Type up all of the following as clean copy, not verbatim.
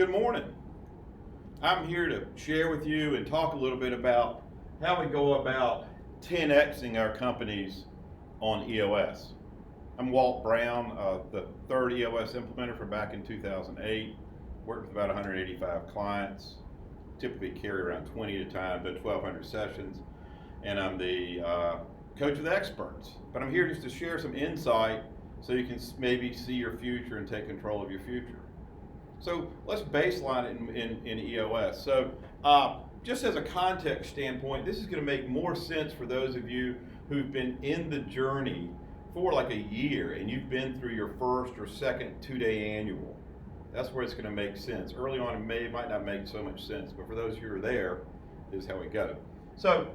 Good morning. I'm here to share with you and talk a little bit about how we go about 10xing our companies on EOS. I'm Walt Brown, the third EOS Implementer from back in 2008. Worked with about 185 clients, typically carry around 20 at a time, but 1,200 sessions. And I'm the coach of the experts. But I'm here just to share some insight so you can maybe see your future and take control of your future. So let's baseline it in EOS. So just as a context standpoint, this is going to make more sense for those of you who've been in the journey for like a year and you've been through your first or second 2-day annual. That's where it's going to make sense. Early on it might not make so much sense, but for those who are there, this is how we go. So,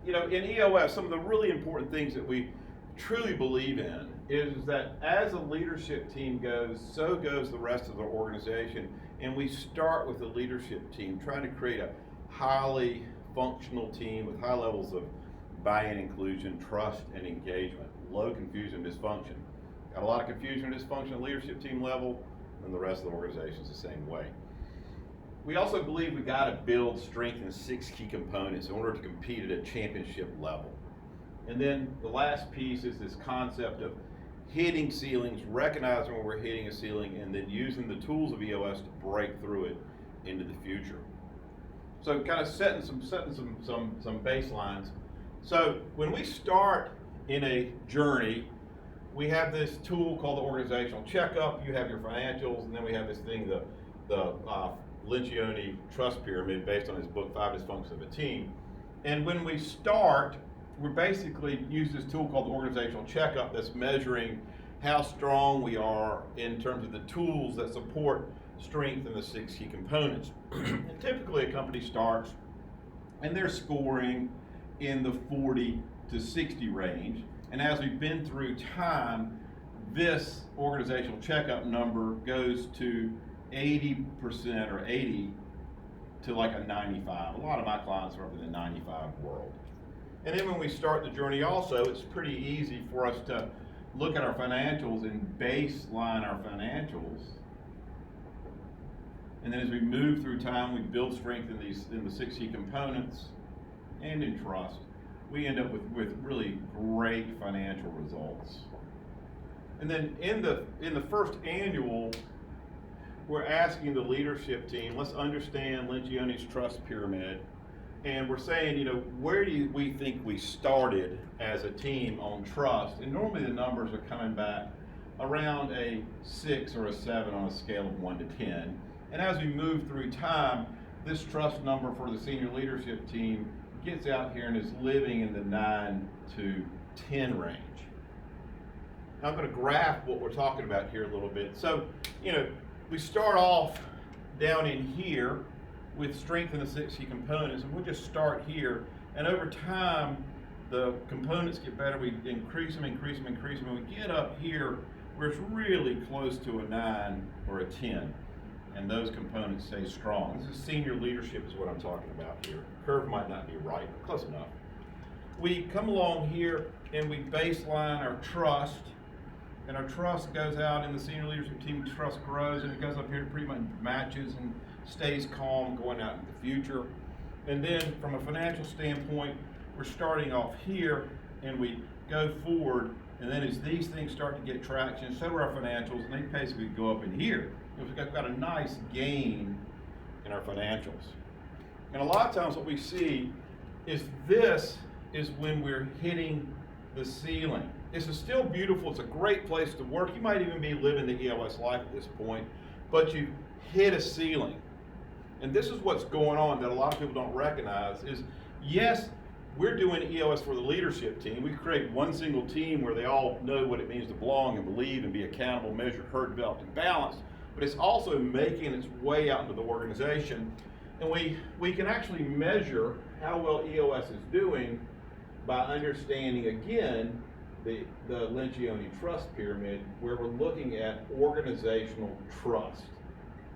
in EOS, some of the really important things that we truly believe in is that as a leadership team goes, so goes the rest of the organization. And we start with the leadership team, trying to create a highly functional team with high levels of buy-in, inclusion, trust, and engagement. Low confusion, dysfunction. Got a lot of confusion and dysfunction at leadership team level, and the rest of the organization is the same way. We also believe we've got to build strength in 6 key components in order to compete at a championship level. And then the last piece is this concept of hitting ceilings, recognizing when we're hitting a ceiling, and then using the tools of EOS to break through it into the future. So kind of setting some baselines. So when we start in a journey, we have this tool called the organizational checkup. You have your financials, and then we have this thing, the Lencioni Trust Pyramid, based on his book, 5 Dysfunctions of a Team. And when we start, we basically use this tool called the organizational checkup that's measuring how strong we are in terms of the tools that support strength in the 6 key components. And typically a company starts and they're scoring in the 40 to 60 range. And as we've been through time, this organizational checkup number goes to 80% or 80 to like a 95. A lot of my clients are up in the 95 world. And then when we start the journey also, it's pretty easy for us to look at our financials and baseline our financials. And then as we move through time, we build strength in the 6 key components and in trust. We end up with really great financial results. And then in the first annual, we're asking the leadership team, let's understand Lencioni's Trust Pyramid. And we're saying, where do we think we started as a team on trust? And normally the numbers are coming back around a 6 or a 7 on a scale of 1 to 10. And as we move through time, this trust number for the senior leadership team gets out here and is living in the 9 to 10 range. Now I'm going to graph what we're talking about here a little bit. So, we start off down in here with strength in the 6 key components, and we'll just start here. And over time, the components get better. We increase them, and we get up here where it's really close to a 9 or a 10, and those components stay strong. This is senior leadership is what I'm talking about here. Curve might not be right, but close enough. We come along here and we baseline our trust, and our trust goes out in the senior leadership team. Trust grows, and it goes up here to pretty much matches and stays calm going out into the future. And then from a financial standpoint, we're starting off here and we go forward, and then as these things start to get traction, so do our financials, and they basically go up in here. We've got a nice gain in our financials. And a lot of times what we see is this is when we're hitting the ceiling. This is still beautiful. It's a great place to work. You might even be living the EOS life at this point, but you hit a ceiling. And this is what's going on that a lot of people don't recognize is, yes, we're doing EOS for the leadership team. We create one single team where they all know what it means to belong and believe and be accountable, measured, heard, developed, and balanced. But it's also making its way out into the organization. And we can actually measure how well EOS is doing by understanding, again, the Lencioni Trust Pyramid, where we're looking at organizational trust.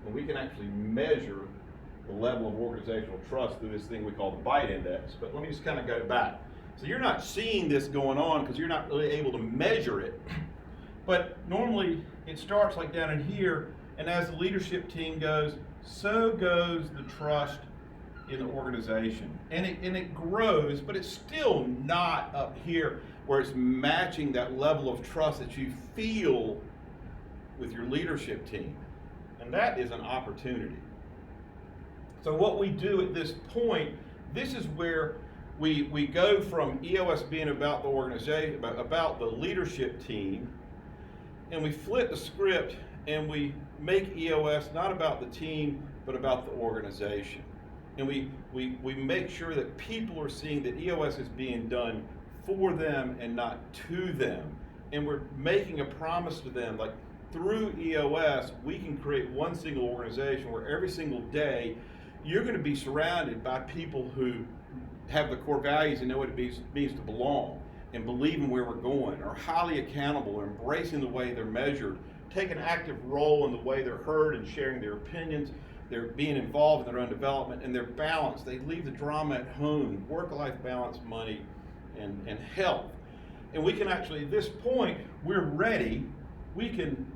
And we can actually measure the level of organizational trust through this thing we call the BITE index. But let me just kind of go back. So you're not seeing this going on because you're not really able to measure it. But normally it starts like down in here, And as the leadership team goes, so goes the trust in the organization. And it grows, but it's still not up here where it's matching that level of trust that you feel with your leadership team. And that is an opportunity. So what we do at this point, this is where we go from EOS being about the organization, about the leadership team, and we flip the script and we make EOS not about the team, but about the organization. And we make sure that people are seeing that EOS is being done for them and not to them. And we're making a promise to them, like through EOS, we can create one single organization where every single day you're going to be surrounded by people who have the core values and know what it means to belong and believe in where we're going, are highly accountable, embracing the way they're measured, take an active role in the way they're heard and sharing their opinions. They're being involved in their own development, and they're balanced. They leave the drama at home, work-life balance, money, and health. And we can actually, at this point, we're ready. We can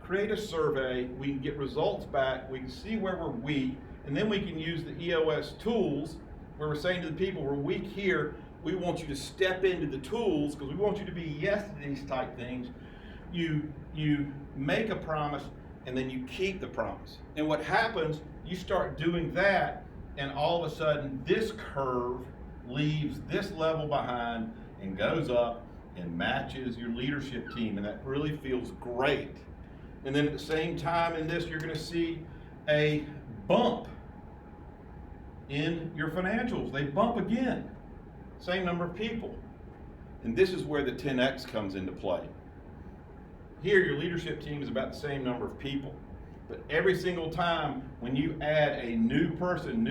create a survey, we can get results back, we can see where we're weak, and then we can use the EOS tools where we're saying to the people, we're weak here, we want you to step into the tools because we want you to be yes to these type things. You make a promise and then you keep the promise. And what happens, you start doing that, and all of a sudden this curve leaves this level behind and goes up and matches your leadership team, and that really feels great. And then at the same time in this, you're going to see a bump in your financials. They bump again, same number of people. And this is where the 10X comes into play. Here, your leadership team is about the same number of people. But every single time when you add a new person,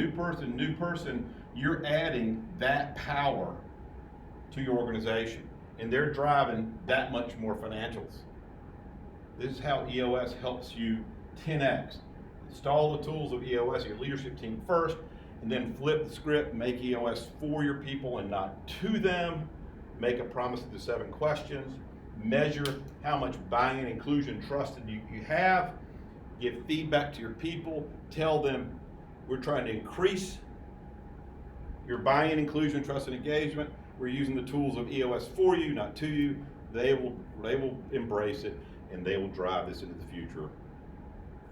you're adding that power to your organization. And they're driving that much more financials. This is how EOS helps you 10X. Install the tools of EOS, your leadership team first, and then flip the script, make EOS for your people and not to them. Make a promise to the 7 questions. Measure how much buy-in, inclusion, trust you have. Give feedback to your people. Tell them we're trying to increase your buy-in, inclusion, trust, and engagement. We're using the tools of EOS for you, not to you. They will embrace it, and they will drive this into the future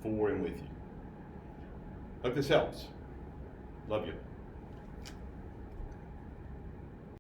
for and with you. Hope this helps. Love you.